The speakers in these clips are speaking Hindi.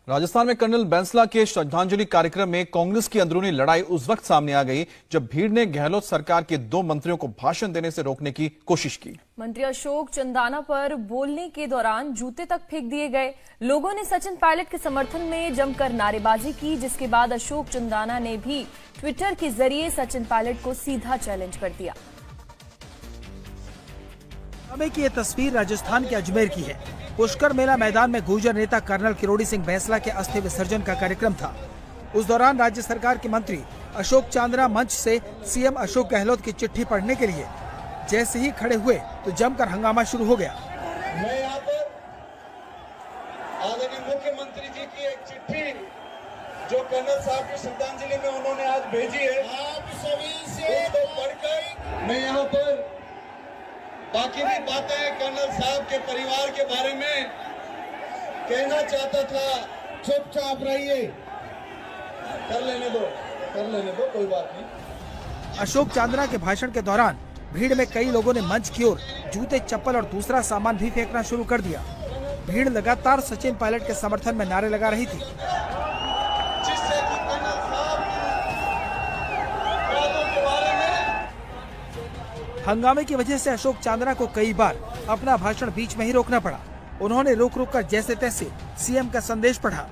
राजस्थान में कर्नल बैंसला के श्रद्धांजलि कार्यक्रम में कांग्रेस की अंदरूनी लड़ाई उस वक्त सामने आ गई जब भीड़ ने गहलोत सरकार के 2 मंत्रियों को भाषण देने से रोकने की कोशिश की। मंत्री अशोक चंदाना पर बोलने के दौरान जूते तक फेंक दिए गए। लोगों ने सचिन पायलट के समर्थन में जमकर नारेबाजी की, जिसके बाद अशोक चंदाना ने भी ट्विटर के जरिए सचिन पायलट को सीधा चैलेंज कर दिया। की ये तस्वीर राजस्थान के अजमेर की है। पुष्कर मेला मैदान में गुर्जर नेता कर्नल किरोड़ी सिंह बैंसला के अस्थि विसर्जन का कार्यक्रम था। उस दौरान राज्य सरकार के मंत्री अशोक चांदना मंच से सीएम अशोक गहलोत की चिट्ठी पढ़ने के लिए जैसे ही खड़े हुए तो जमकर हंगामा शुरू हो गया। मैं यहाँ पर आदरणीय मुख्यमंत्री जी की एक चिट्ठी जो कर्नल साहब की श्रद्धांजलि में उन्होंने आज भेजी है, आप सभी से उसको पढ़कर मैं यहाँ पर बाकी भी बातें कर्नल साहब के परिवार के बारे में कहना चाहता था। चुपचाप रहिए, कर लेने दो, कोई बात नहीं। अशोक चांदना के भाषण के दौरान भीड़ में कई लोगों ने मंच की ओर जूते, चप्पल और दूसरा सामान भी फेंकना शुरू कर दिया। भीड़ लगातार सचिन पायलट के समर्थन में नारे लगा रही थी। हंगामे की वजह से अशोक चांदना को कई बार अपना भाषण बीच में ही रोकना पड़ा। उन्होंने रुक कर जैसे तैसे सीएम का संदेश पढ़ा।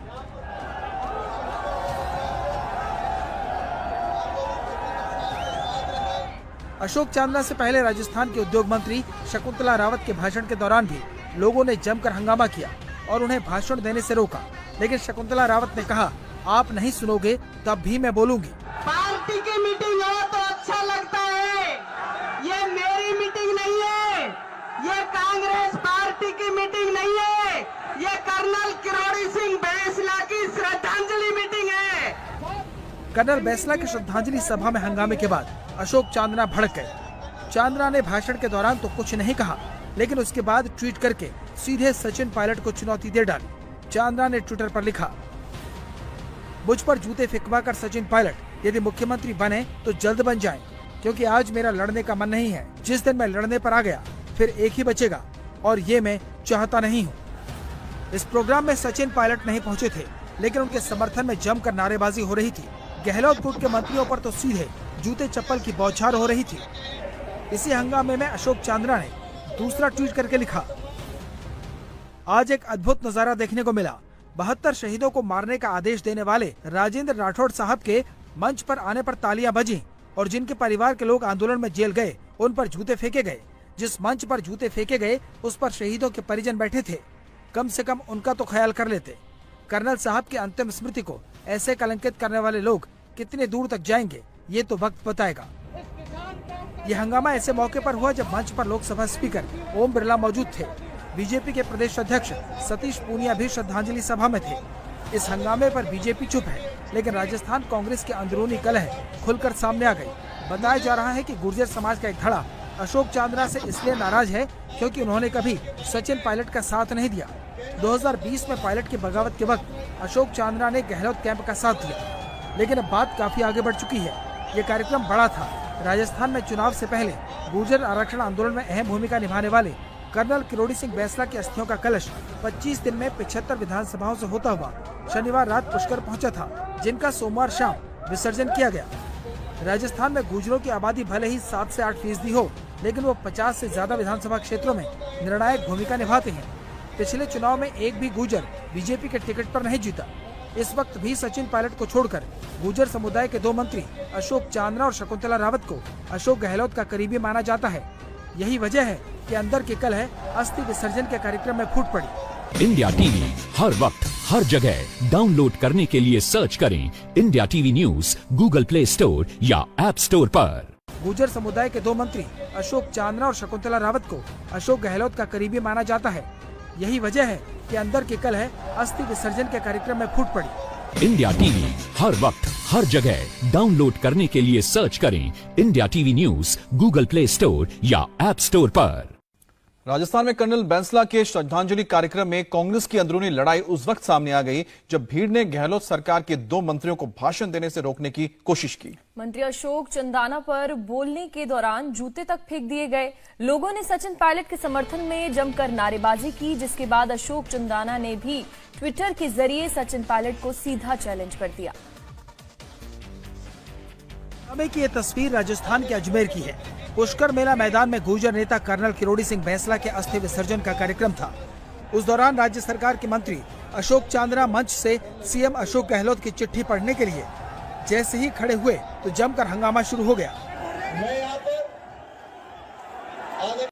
अशोक चांदना से पहले राजस्थान के उद्योग मंत्री शकुंतला रावत के भाषण के दौरान भी लोगों ने जमकर हंगामा किया और उन्हें भाषण देने से रोका, लेकिन शकुंतला रावत ने कहा, आप नहीं सुनोगे तब भी मैं बोलूंगी। पार्टी की मीटिंग हो तो अच्छा लगता है, ये मेरी मीटिंग नहीं है, ये कांग्रेस पार्टी की मीटिंग नहीं है, ये कर्नल किरोड़ी सिंह बैंसला की श्रद्धांजलि मीटिंग है। कर्नल बैंसला की श्रद्धांजलि सभा में हंगामे के बाद अशोक चांदना भड़क गए। चांदना ने भाषण के दौरान तो कुछ नहीं कहा, लेकिन उसके बाद ट्वीट करके सीधे सचिन पायलट को चुनौती दे डाली। चांदना ने ट्विटर पर लिखा, मुझ पर जूते फेंकवाकर सचिन पायलट यदि मुख्यमंत्री बने तो जल्द बन जाएं, क्योंकि आज मेरा लड़ने का मन नहीं है। जिस दिन मैं लड़ने पर आ गया फिर एक ही बचेगा और ये मैं चाहता नहीं हूँ। इस प्रोग्राम में सचिन पायलट नहीं पहुँचे थे, लेकिन उनके समर्थन में जमकर नारेबाजी हो रही थी। गहलोत गुट के मंत्रियों पर तो सीधे जूते चप्पल की बौछार हो रही थी। इसी हंगामे में अशोक चांदना ने दूसरा ट्वीट करके लिखा, आज एक अद्भुत नजारा देखने को मिला। 72 शहीदों को मारने का आदेश देने वाले राजेंद्र राठौड़ साहब के मंच पर आने पर तालियां बजी और जिनके परिवार के लोग आंदोलन में जेल गए उन पर जूते फेंके गए। जिस मंच पर जूते फेंके गए उस पर शहीदों के परिजन बैठे थे, कम से कम उनका तो ख्याल कर लेते। कर्नल साहब की अंतिम स्मृति को ऐसे कलंकित करने वाले लोग कितने दूर तक जाएंगे ये तो वक्त बताएगा। ये हंगामा ऐसे मौके पर हुआ जब मंच पर लोकसभा स्पीकर ओम बिरला मौजूद थे। बीजेपी के प्रदेश अध्यक्ष सतीश पूनिया भी श्रद्धांजलि सभा में थे। इस हंगामे पर बीजेपी चुप है, लेकिन राजस्थान कांग्रेस की अंदरूनी कलह खुलकर सामने आ गई। बताया जा रहा है कि गुर्जर समाज का एक धड़ा अशोक चांदना से इसलिए नाराज है क्योंकि उन्होंने कभी सचिन पायलट का साथ नहीं दिया। 2020 में पायलट की बगावत के वक्त अशोक चांदना ने गहलोत कैंप का साथ दिया, लेकिन अब बात काफी आगे बढ़ चुकी है। ये कार्यक्रम बड़ा था। राजस्थान में चुनाव से पहले गुर्जर आरक्षण आंदोलन में अहम भूमिका निभाने वाले कर्नल किरोड़ी सिंह बैंसला की अस्थियों का कलश 25 दिन में 75 विधानसभाओं से होता हुआ शनिवार रात पुष्कर पहुंचा था, जिनका सोमवार शाम विसर्जन किया गया। राजस्थान में गुर्जरों की आबादी भले ही 7 से 8% हो, लेकिन वो 50 से ज्यादा विधानसभा क्षेत्रों में निर्णायक भूमिका निभाते हैं। पिछले चुनाव में एक भी गुर्जर बीजेपी के टिकट पर नहीं जीता। इस वक्त भी सचिन पायलट को छोड़कर गुर्जर समुदाय के 2 मंत्री अशोक चांदना और शकुंतला रावत को अशोक गहलोत का करीबी माना जाता है। यही वजह है कि अंदर की कलह अस्थि विसर्जन के कार्यक्रम में फूट पड़ी। इंडिया टीवी हर वक्त हर जगह डाउनलोड करने के लिए सर्च करें India TV news Google play store या ऐप स्टोर पर। गुर्जर समुदाय के 2 मंत्री अशोक चांदना और शकुंतला रावत को अशोक गहलोत का करीबी माना जाता है। यही वजह है कि अंदर की कलह अस्थि विसर्जन के कार्यक्रम में फूट पड़ी। इंडिया टीवी हर वक्त हर जगह डाउनलोड करने के लिए सर्च करें India TV news Google play store या ऐप स्टोर पर। राजस्थान में कर्नल बैंसला के श्रद्धांजलि कार्यक्रम में कांग्रेस की अंदरूनी लड़ाई उस वक्त सामने आ गई जब भीड़ ने गहलोत सरकार के 2 मंत्रियों को भाषण देने से रोकने की कोशिश की। मंत्री अशोक चंदाना पर बोलने के दौरान जूते तक फेंक दिए गए। लोगों ने सचिन पायलट के समर्थन में जमकर नारेबाजी की, जिसके बाद अशोक चंदाना ने भी ट्विटर के जरिए सचिन पायलट को सीधा चैलेंज कर दिया। हमें की ये तस्वीर राजस्थान के अजमेर की है। पुष्कर मेला मैदान में गुर्जर नेता कर्नल किरोड़ी सिंह बैंसला के अस्थि विसर्जन का कार्यक्रम था। उस दौरान राज्य सरकार के मंत्री अशोक चांदना मंच से सीएम अशोक गहलोत की चिट्ठी पढ़ने के लिए जैसे ही खड़े हुए तो जमकर हंगामा शुरू हो गया। मैं यहाँ पर